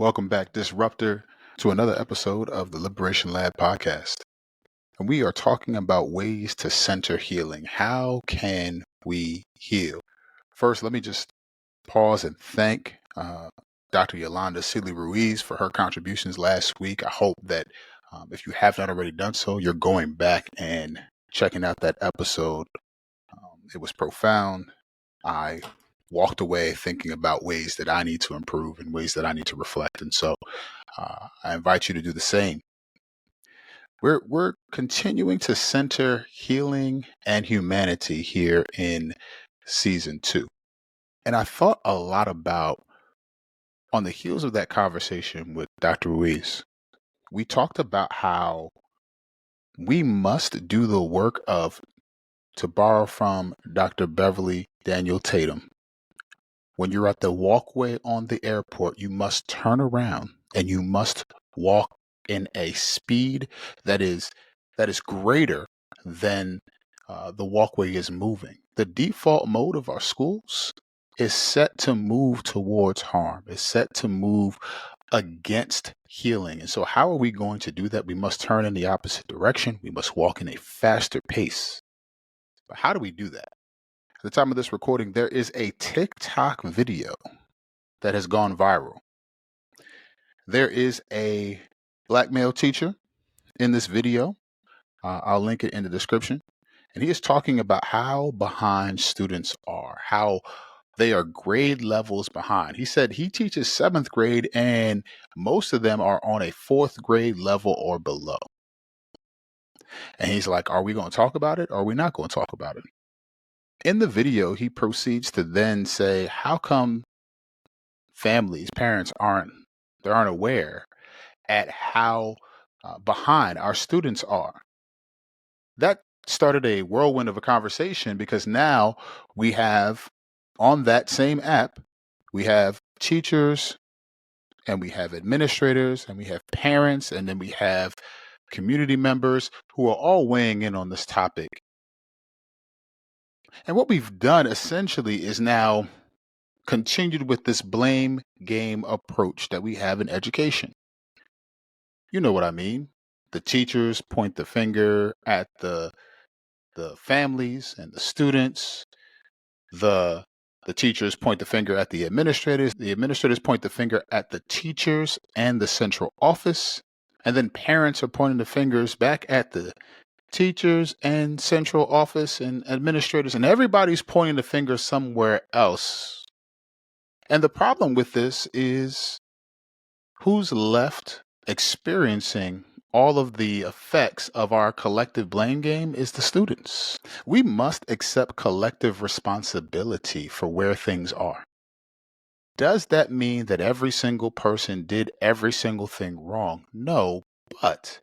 Welcome back, Disruptor, to another episode of the Liberation Lab podcast. And we are talking about ways to center healing. How can we heal? First, let me just pause and thank Dr. Yolanda Seeley Ruiz for her contributions last week. I hope that if you have not already done so, you're going back and checking out that episode. It was profound. I walked away thinking about ways that I need to improve and ways that I need to reflect. And so I invite you to do the same. We're continuing to center healing and humanity here in season 2. And I thought a lot about, on the heels of that conversation with Dr. Ruiz, we talked about how we must do the work of, to borrow from Dr. Beverly Daniel Tatum, when you're at the walkway on the airport, you must turn around and you must walk in a speed that is greater than the walkway is moving. The default mode of our schools is set to move towards harm. It's set to move against healing. And so how are we going to do that? We must turn in the opposite direction. We must walk in a faster pace. But how do we do that? At the time of this recording, there is a TikTok video that has gone viral. There is a black male teacher in this video. I'll link it in the description. And he is talking about how behind students are, how they are grade levels behind. He said he teaches 7th grade and most of them are on a 4th grade level or below. And he's like, are we going to talk about it or are we not going to talk about it? In the video, he proceeds to then say, how come families, parents aren't aware at how behind our students are? That started a whirlwind of a conversation because now we have, on that same app, we have teachers and we have administrators and we have parents and then we have community members who are all weighing in on this topic. And what we've done essentially is now continued with this blame game approach that we have in education. You know what I mean? The teachers point the finger at the families and the students. The teachers point the finger at the administrators. The administrators point the finger at the teachers and the central office. And then parents are pointing the fingers back at the teachers and central office and administrators. And everybody's pointing the finger somewhere else. And the problem with this is who's left experiencing all of the effects of our collective blame game is the students. We must accept collective responsibility for where things are. Does that mean that every single person did every single thing wrong? No, but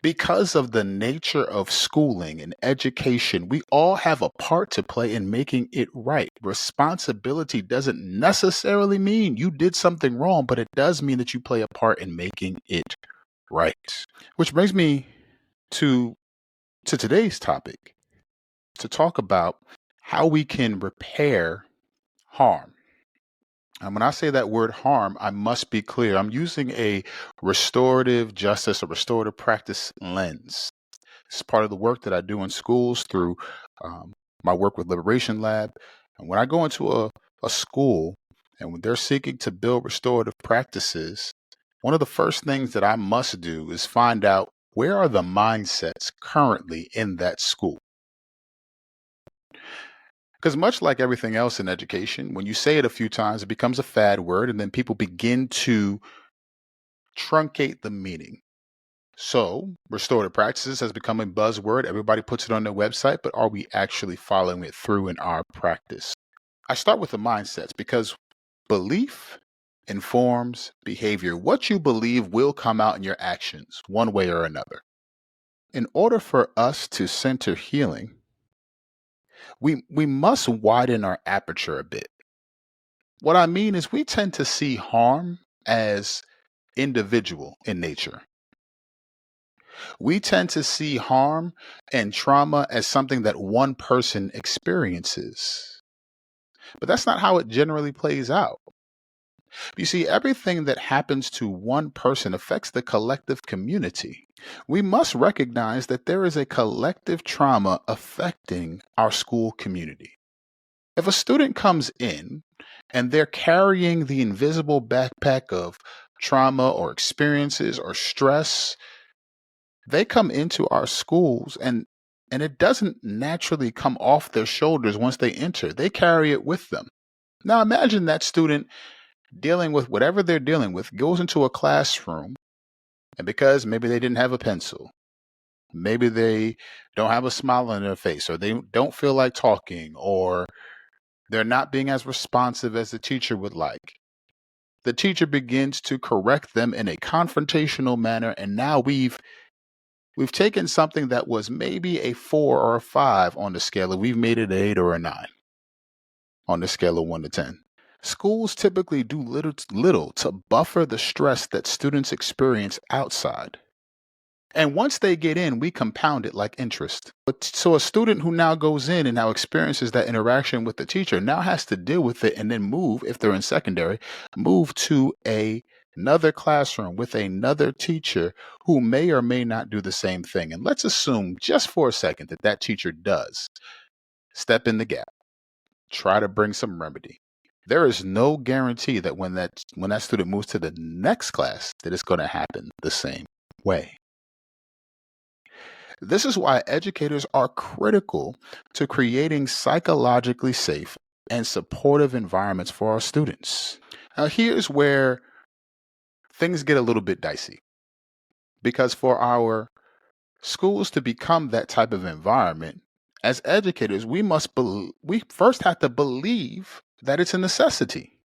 because of the nature of schooling and education, we all have a part to play in making it right. Responsibility doesn't necessarily mean you did something wrong, but it does mean that you play a part in making it right. Which brings me to today's topic, to talk about how we can repair harm. And when I say that word harm, I must be clear. I'm using a restorative justice, a restorative practice lens. It's part of the work that I do in schools through my work with Liberation Lab. And when I go into a school and when they're seeking to build restorative practices, one of the first things that I must do is find out where are the mindsets currently in that school. Because much like everything else in education, when you say it a few times, it becomes a fad word, and then people begin to truncate the meaning. So, restorative practices has become a buzzword. Everybody puts it on their website, but are we actually following it through in our practice? I start with the mindsets because belief informs behavior. What you believe will come out in your actions, one way or another. In order for us to center healing, we must widen our aperture a bit. What I mean is we tend to see harm as individual in nature. We tend to see harm and trauma as something that one person experiences. But that's not how it generally plays out. You see, everything that happens to one person affects the collective community. We must recognize that there is a collective trauma affecting our school community. If a student comes in and they're carrying the invisible backpack of trauma or experiences or stress, they come into our schools and it doesn't naturally come off their shoulders once they enter. They carry it with them. Now imagine that student dealing with whatever they're dealing with, goes into a classroom, and because maybe they didn't have a pencil, maybe they don't have a smile on their face, or they don't feel like talking, or they're not being as responsive as the teacher would like. The teacher begins to correct them in a confrontational manner, and now we've taken something that was maybe a 4 or a 5 on the scale, and we've made it an 8 or a 9 on the scale of 1 to 10. Schools typically do little to buffer the stress that students experience outside. And once they get in, we compound it like interest. So a student who now goes in and now experiences that interaction with the teacher now has to deal with it and then move, if they're in secondary, move to another classroom with another teacher who may or may not do the same thing. And let's assume just for a second that that teacher does step in the gap, try to bring some remedy. There is no guarantee that when that student moves to the next class that it's going to happen the same way. This is why educators are critical to creating psychologically safe and supportive environments for our students. Now, here's where things get a little bit dicey, because for our schools to become that type of environment, as educators, we first have to believe that it's a necessity.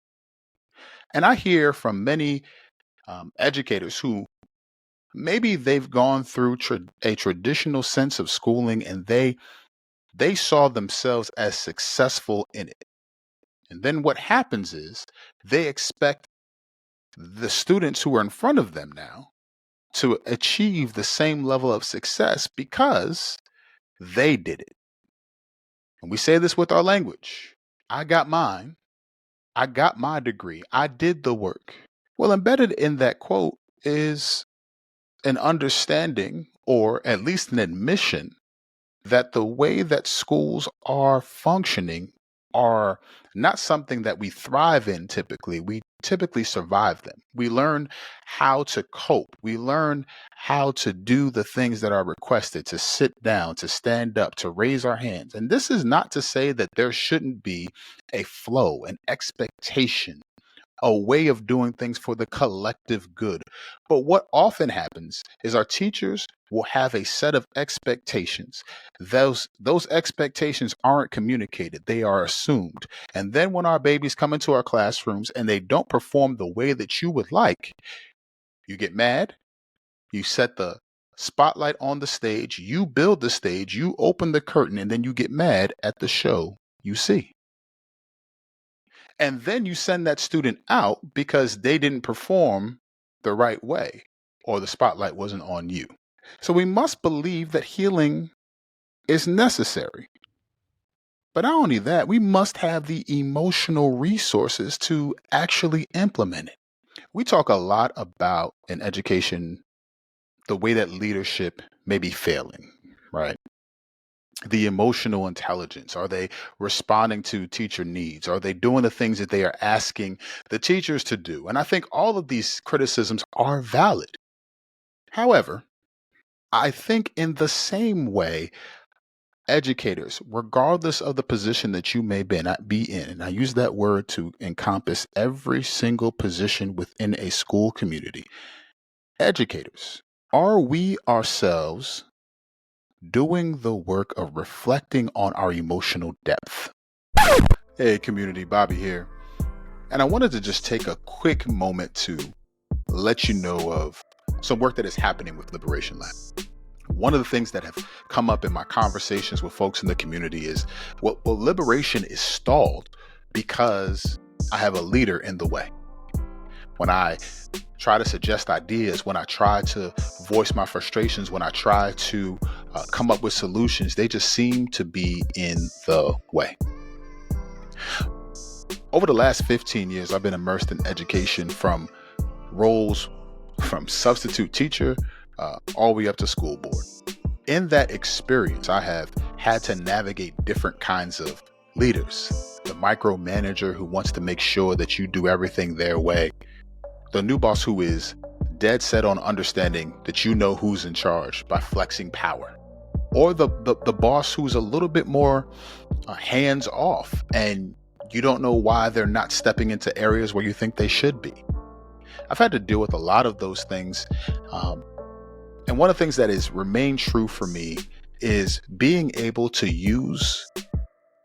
And I hear from many educators who maybe they've gone through a traditional sense of schooling and they saw themselves as successful in it. And then what happens is they expect the students who are in front of them now to achieve the same level of success because they did it. And we say this with our language. I got mine. I got my degree. I did the work. Well, embedded in that quote is an understanding, or at least an admission, that the way that schools are functioning are not something that we thrive in typically. We typically survive them. We learn how to cope. We learn how to do the things that are requested, to sit down, to stand up, to raise our hands. And this is not to say that there shouldn't be a flow, an expectation, a way of doing things for the collective good. But what often happens is our teachers will have a set of expectations. Those expectations aren't communicated, they are assumed. And then when our babies come into our classrooms and they don't perform the way that you would like, you get mad, you set the spotlight on the stage, you build the stage, you open the curtain, and then you get mad at the show you see. And then you send that student out because they didn't perform the right way or the spotlight wasn't on you. So we must believe that healing is necessary. But not only that, we must have the emotional resources to actually implement it. We talk a lot about in education the way that leadership may be failing, right? The emotional intelligence. Are they responding to teacher needs? Are they doing the things that they are asking the teachers to do? And I think all of these criticisms are valid. However, I think in the same way, educators, regardless of the position that you may be in, and I use that word to encompass every single position within a school community, educators, are we ourselves doing the work of reflecting on our emotional depth? Hey community, Bobby here. And I wanted to just take a quick moment to let you know of some work that is happening with Liberation Lab. One of the things that have come up in my conversations with folks in the community is, well, liberation is stalled because I have a leader in the way. When I try to suggest ideas, when I try to voice my frustrations, when I try to come up with solutions, they just seem to be in the way. Over the last 15 years, I've been immersed in education from roles from substitute teacher all the way up to school board. In that experience, I have had to navigate different kinds of leaders. The micromanager who wants to make sure that you do everything their way. The new boss who is dead set on understanding that you know who's in charge by flexing power. Or the boss who's a little bit more hands off and you don't know why they're not stepping into areas where you think they should be. I've had to deal with a lot of those things. And one of the things that has remained true for me is being able to use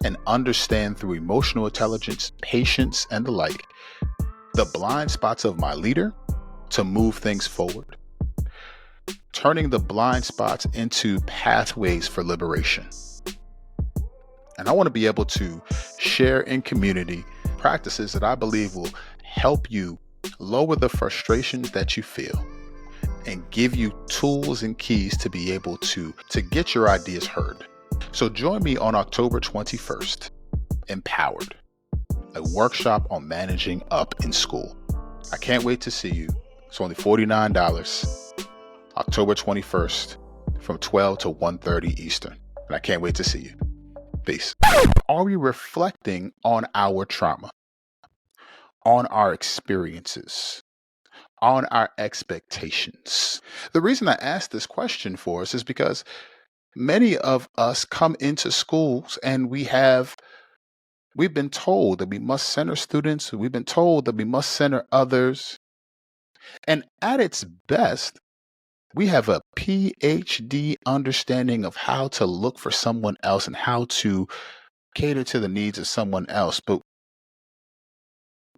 and understand through emotional intelligence, patience, and the like, the blind spots of my leader to move things forward, turning the blind spots into pathways for liberation. And I want to be able to share in community practices that I believe will help you lower the frustrations that you feel and give you tools and keys to be able to get your ideas heard. So join me on October 21st, Empowered, a workshop on managing up in school. I can't wait to see you. It's only $49, October 21st from 12 to 1:30 Eastern. And I can't wait to see you. Peace. Are we reflecting on our trauma, on our experiences, on our expectations? The reason I asked this question for us is because many of us come into schools and we've been told that we must center students, we've been told that we must center others. And at its best, we have a PhD understanding of how to look for someone else and how to cater to the needs of someone else. But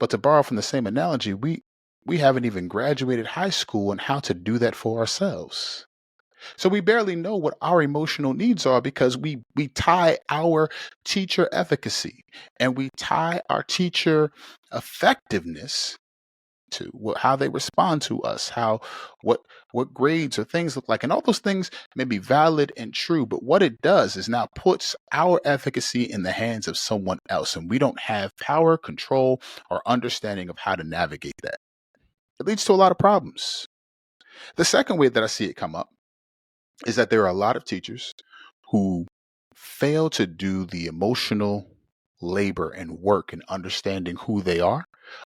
to borrow from the same analogy, we haven't even graduated high school and how to do that for ourselves. So we barely know what our emotional needs are because we tie our teacher efficacy and we tie our teacher effectiveness to how they respond to us, what grades or things look like. And all those things may be valid and true, but what it does is now puts our efficacy in the hands of someone else, and we don't have power, control, or understanding of how to navigate that. It leads to a lot of problems. The second way that I see it come up is that there are a lot of teachers who fail to do the emotional labor and work in understanding who they are,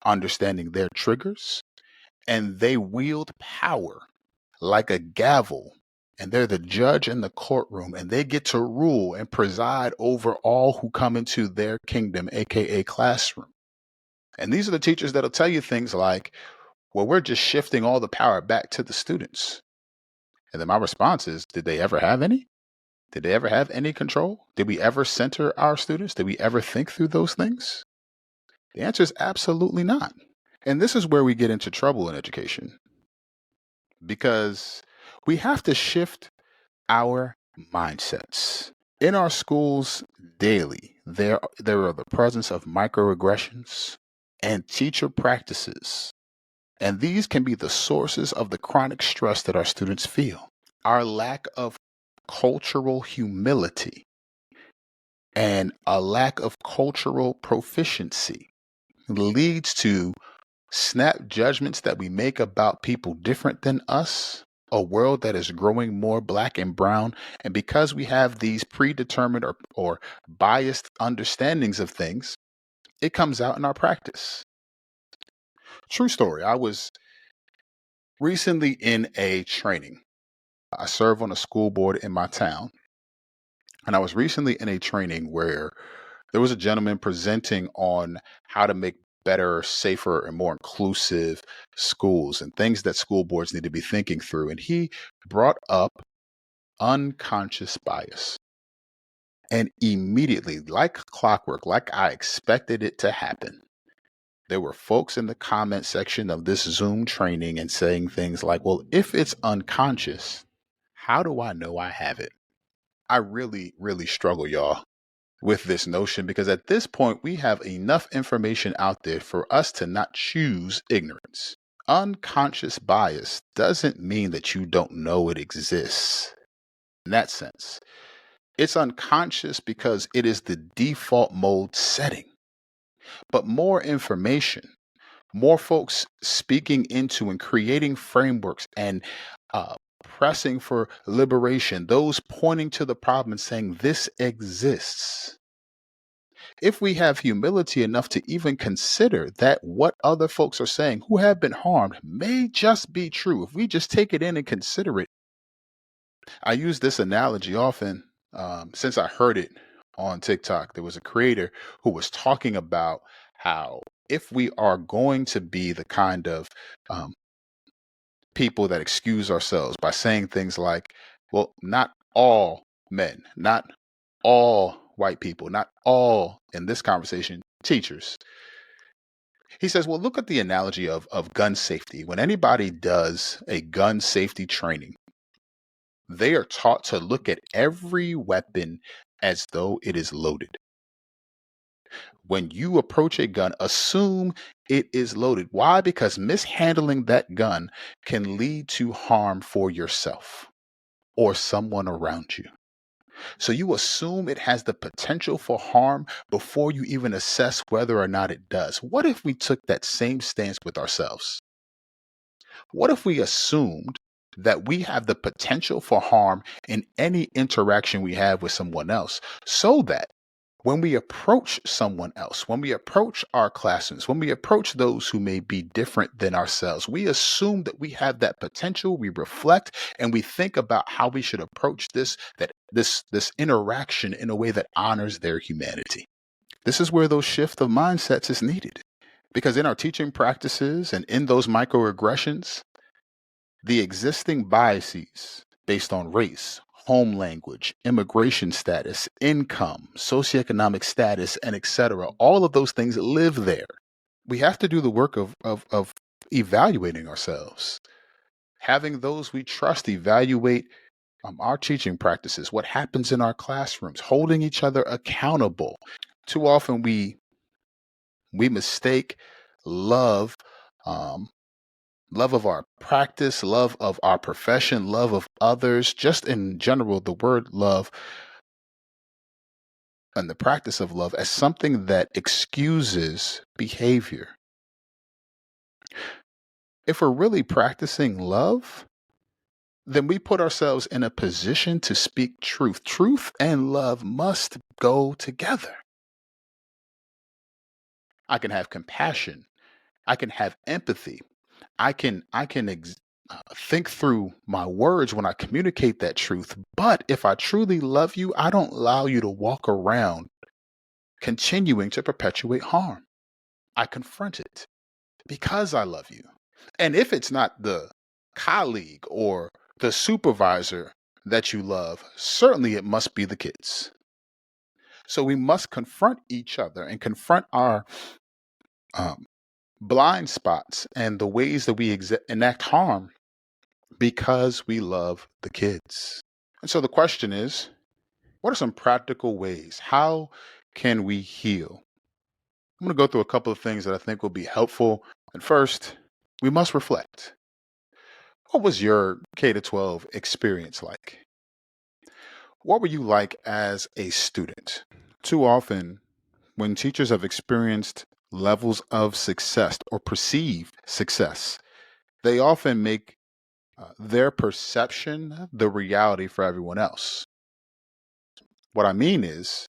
understanding their triggers, and they wield power like a gavel, and they're the judge in the courtroom, and they get to rule and preside over all who come into their kingdom, aka classroom. And these are the teachers that'll tell you things like, well, we're just shifting all the power back to the students. And then my response is, did they ever have any? Did they ever have any control? Did we ever center our students? Did we ever think through those things? The answer is absolutely not. And this is where we get into trouble in education, because we have to shift our mindsets. In our schools daily, there are the presence of microaggressions and teacher practices. And these can be the sources of the chronic stress that our students feel. Our lack of cultural humility and a lack of cultural proficiency leads to snap judgments that we make about people different than us, a world that is growing more black and brown. And because we have these predetermined or biased understandings of things, it comes out in our practice. True story. I was recently in a training. I serve on a school board in my town. And I was recently in a training where there was a gentleman presenting on how to make better, safer, and more inclusive schools and things that school boards need to be thinking through. And he brought up unconscious bias. And immediately, like clockwork, like I expected it to happen, there were folks in the comment section of this Zoom training and saying things like, well, if it's unconscious, how do I know I have it? I really, really struggle, y'all, with this notion, because at this point, we have enough information out there for us to not choose ignorance. Unconscious bias doesn't mean that you don't know it exists. In that sense, it's unconscious because it is the default mode setting. but more information, more folks speaking into and creating frameworks and uh, pressing for liberation, those pointing to the problem and saying this exists. If we have humility enough to even consider that what other folks are saying who have been harmed may just be true, if we just take it in and consider it. I use this analogy often since I heard it on TikTok. There was a creator who was talking about how if we are going to be the kind of um, people that excuse ourselves by saying things like, well, not all men, not all white people, not all, in this conversation, teachers. He says, well, look at the analogy of gun safety. When anybody does a gun safety training, they are taught to look at every weapon as though it is loaded. When you approach a gun, assume it is loaded. Why? Because mishandling that gun can lead to harm for yourself or someone around you. So you assume it has the potential for harm before you even assess whether or not it does. What if we took that same stance with ourselves? What if we assumed that we have the potential for harm in any interaction we have with someone else, so that when we approach someone else, when we approach our classmates, when we approach those who may be different than ourselves, we assume that we have that potential, we reflect, and we think about how we should approach this interaction in a way that honors their humanity. This is where those shift of mindsets is needed. Because in our teaching practices and in those microaggressions, the existing biases based on race, home language, immigration status, income, socioeconomic status, and etc., all of those things live there. We have to do the work of evaluating ourselves, having those we trust evaluate our teaching practices, what happens in our classrooms, holding each other accountable. Too often we mistake love, love of our practice, love of our profession, love of others, just in general, the word love and the practice of love as something that excuses behavior. If we're really practicing love, then we put ourselves in a position to speak truth. Truth and love must go together. I can have compassion. I can have empathy. I can think through my words when I communicate that truth. But if I truly love you, I don't allow you to walk around continuing to perpetuate harm. I confront it because I love you. And if it's not the colleague or the supervisor that you love, certainly it must be the kids. So we must confront each other and confront our um, blind spots and the ways that we enact harm because we love the kids. And so the question is, what are some practical ways? How can we heal? I'm going to go through a couple of things that I think will be helpful. And first, we must reflect. What was your K to 12 experience like? What were you like as a student? Too often, when teachers have experienced levels of success or perceived success, they often make their perception the reality for everyone else. What I mean is,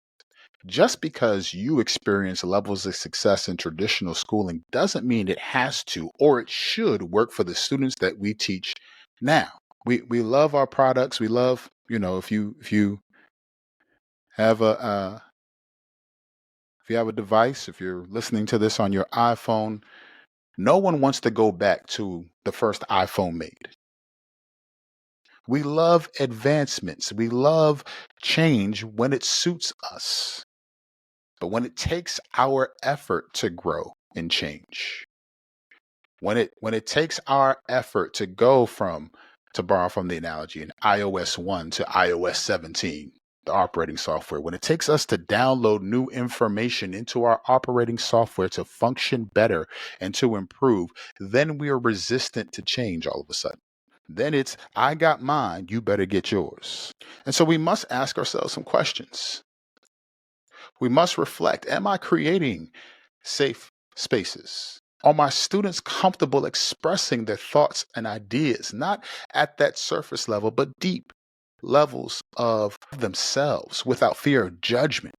just because you experience levels of success in traditional schooling doesn't mean it has to or it should work for the students that we teach now. We love our products. We love, if you have a device, if you're listening to this on your iPhone, no one wants to go back to the first iPhone made. We love advancements. We love change when it suits us. But when it takes our effort to grow and change, when it takes our effort to go from, to borrow from the analogy, in iOS 1 to iOS 17, the operating software, when it takes us to download new information into our operating software to function better and to improve, then we are resistant to change all of a sudden. Then it's, I got mine, you better get yours. And so we must ask ourselves some questions. We must reflect, am I creating safe spaces? Are my students comfortable expressing their thoughts and ideas, not at that surface level, but deep levels of themselves without fear of judgment?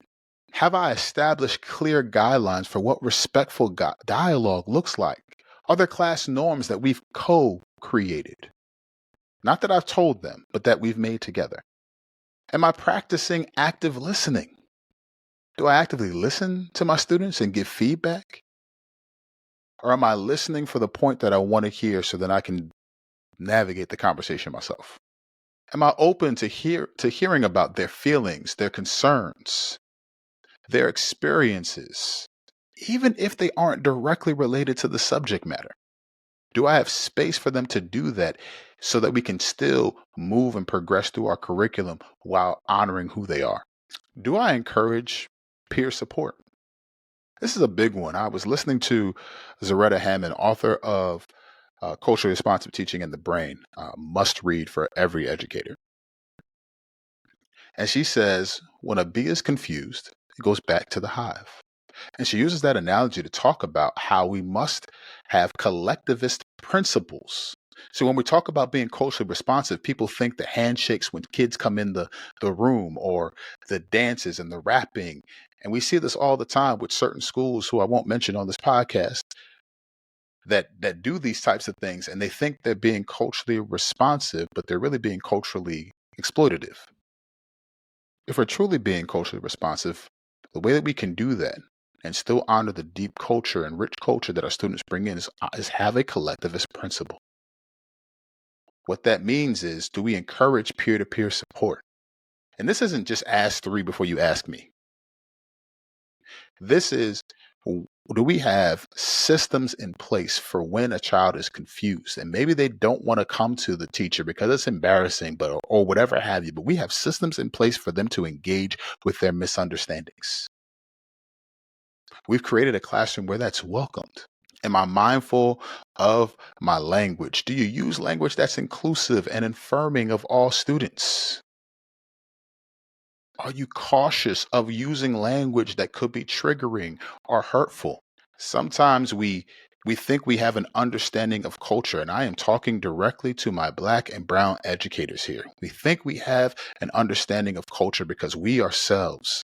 Have I established clear guidelines for what respectful dialogue looks like? Are there class norms that we've co-created? Not that I've told them, but that we've made together. Am I practicing active listening? Do I actively listen to my students and give feedback? Or am I listening for the point that I want to hear so that I can navigate the conversation myself? Am I open to hearing about their feelings, their concerns, their experiences, even if they aren't directly related to the subject matter? Do I have space for them to do that so that we can still move and progress through our curriculum while honoring who they are? Do I encourage peer support? This is a big one. I was listening to Zaretta Hammond, author of Culturally Responsive Teaching and the Brain, must read for every educator. And she says, when a bee is confused, it goes back to the hive. And she uses that analogy to talk about how we must have collectivist principles. So when we talk about being culturally responsive, people think the handshakes when kids come in the room, or the dances and the rapping. And we see this all the time with certain schools who I won't mention on this podcast that do these types of things, and they think they're being culturally responsive, but they're really being culturally exploitative. If we're truly being culturally responsive, the way that we can do that and still honor the deep culture and rich culture that our students bring in is have a collectivist principle. What that means is, do we encourage peer-to-peer support? And this isn't just ask three before you ask me. This is, do we have systems in place for when a child is confused and maybe they don't want to come to the teacher because it's embarrassing, or whatever have you, but we have systems in place for them to engage with their misunderstandings. We've created a classroom where that's welcomed. Am I mindful of my language? Do you use language that's inclusive and affirming of all students? Are you cautious of using language that could be triggering or hurtful? Sometimes we think we have an understanding of culture, and I am talking directly to my Black and brown educators here. We think we have an understanding of culture because we ourselves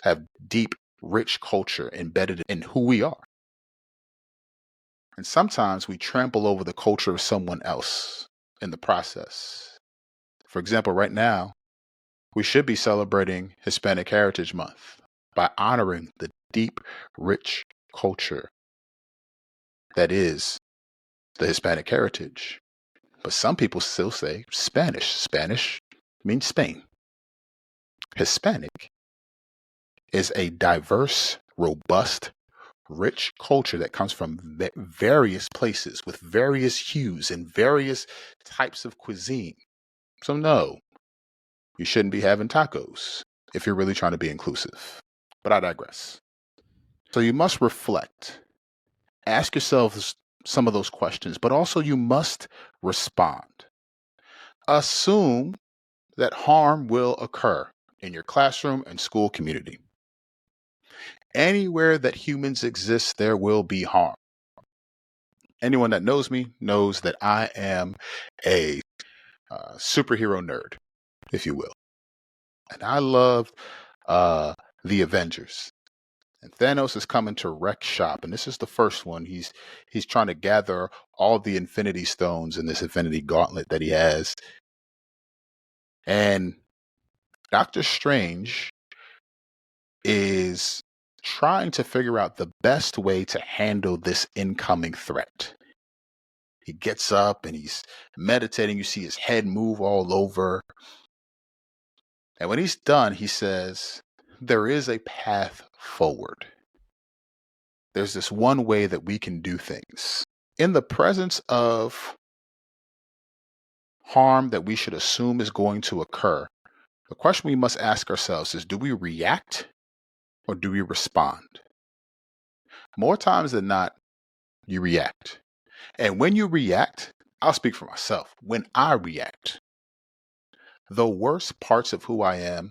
have deep, rich culture embedded in who we are. And sometimes we trample over the culture of someone else in the process. For example, right now, we should be celebrating Hispanic Heritage Month by honoring the deep, rich culture that is the Hispanic heritage. But some people still say Spanish. Spanish means Spain. Hispanic is a diverse, robust, rich culture that comes from various places with various hues and various types of cuisine. So no, you shouldn't be having tacos if you're really trying to be inclusive. But I digress. So you must reflect. Ask yourselves some of those questions, but also you must respond. Assume that harm will occur in your classroom and school community. Anywhere that humans exist, there will be harm. Anyone that knows me knows that I am a superhero nerd, if you will. And I love the Avengers. And Thanos is coming to wreck shop, and this is the first one. He's trying to gather all the Infinity Stones in this Infinity Gauntlet that he has. And Doctor Strange is trying to figure out the best way to handle this incoming threat. He gets up and he's meditating. You see his head move all over. And when he's done, he says, there is a path forward. There's this one way that we can do things. In the presence of harm that we should assume is going to occur, the question we must ask ourselves is, do we react or do we respond? More times than not, you react. And when you react, I'll speak for myself. When I react, the worst parts of who I am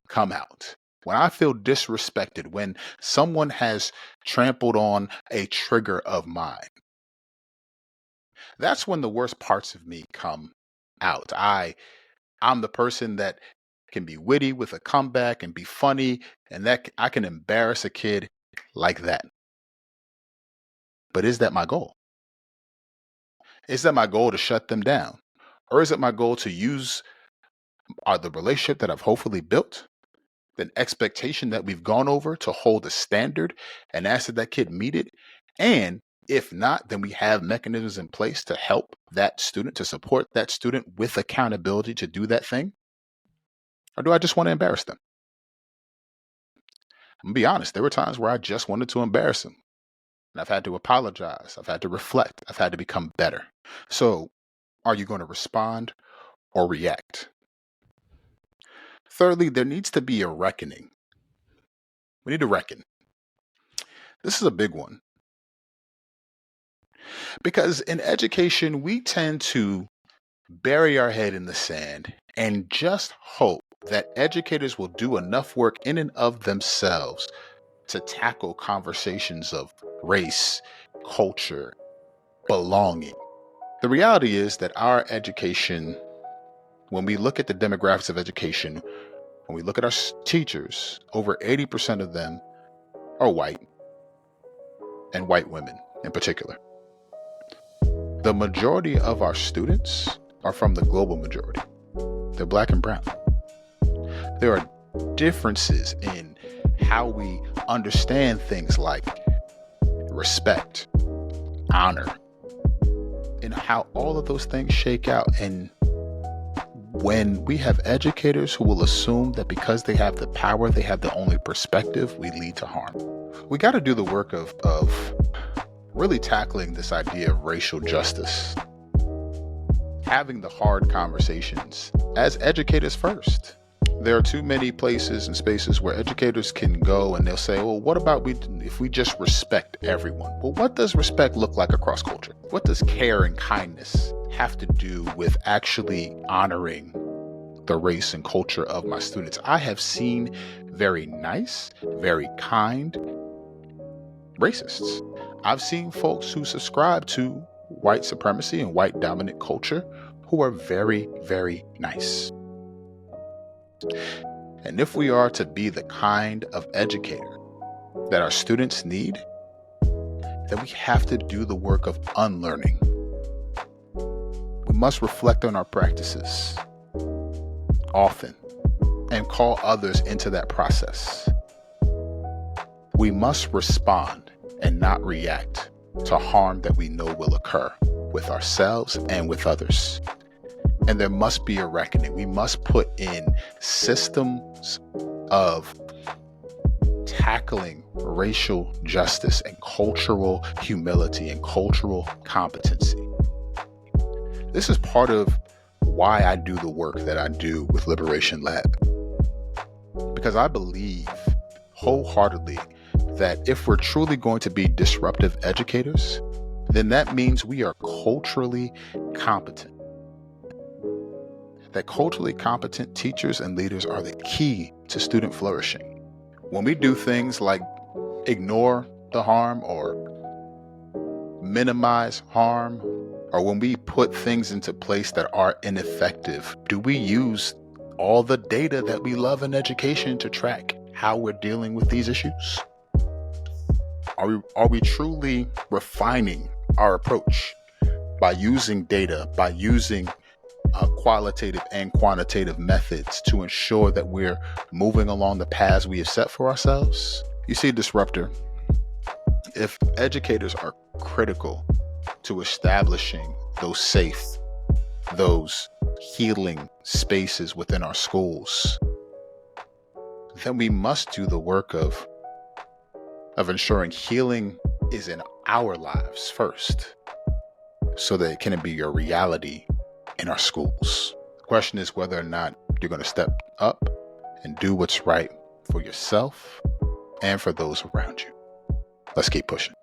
come out. when I feel disrespected, when someone has trampled on a trigger of mine, that's when the worst parts of me come out. I'm the person that can be witty with a comeback and be funny, and that I can embarrass a kid like that. But is that my goal? Is that my goal to shut them down? Or is it my goal to use the relationship that I've hopefully built, the expectation that we've gone over, to hold a standard and ask that that kid meet it? And if not, then we have mechanisms in place to help that student, to support that student with accountability to do that thing? Or do I just want to embarrass them? I'm gonna be honest, there were times where I just wanted to embarrass them. And I've had to apologize. I've had to reflect. I've had to become better. So, are you going to respond or react? Thirdly, there needs to be a reckoning. We need to reckon. This is a big one. Because in education, we tend to bury our head in the sand and just hope that educators will do enough work in and of themselves to tackle conversations of race, culture, belonging. The reality is that our education, when we look at the demographics of education, when we look at our teachers, over 80% of them are white, and white women in particular. The majority of our students are from the global majority. They're black and brown. There are differences in how we understand things like respect, honor, and how all of those things shake out. And when we have educators who will assume that because they have the power, they have the only perspective, we lead to harm. We got to do the work of really tackling this idea of racial justice, having the hard conversations as educators first. There are too many places and spaces where educators can go and they'll say, well, what about if we just respect everyone? Well, what does respect look like across culture? What does care and kindness have to do with actually honoring the race and culture of my students? I have seen very nice, very kind racists. I've seen folks who subscribe to white supremacy and white dominant culture who are very, very nice. And if we are to be the kind of educator that our students need, then we have to do the work of unlearning. We must reflect on our practices often and call others into that process. We must respond and not react to harm that we know will occur with ourselves and with others. And there must be a reckoning. We must put in systems of tackling racial justice and cultural humility and cultural competency. This is part of why I do the work that I do with Liberation Lab. Because I believe wholeheartedly that if we're truly going to be disruptive educators, then that means we are culturally competent. That culturally competent teachers and leaders are the key to student flourishing. When we do things like ignore the harm or minimize harm, or when we put things into place that are ineffective, do we use all the data that we love in education to track how we're dealing with these issues? Are we truly refining our approach by using data, by using qualitative and quantitative methods to ensure that we're moving along the paths we have set for ourselves? You see, Disruptor, if educators are critical to establishing those safe, those healing spaces within our schools, then we must do the work of ensuring healing is in our lives first, so that it can be your reality in our schools. The question is whether or not you're going to step up and do what's right for yourself and for those around you. Let's keep pushing.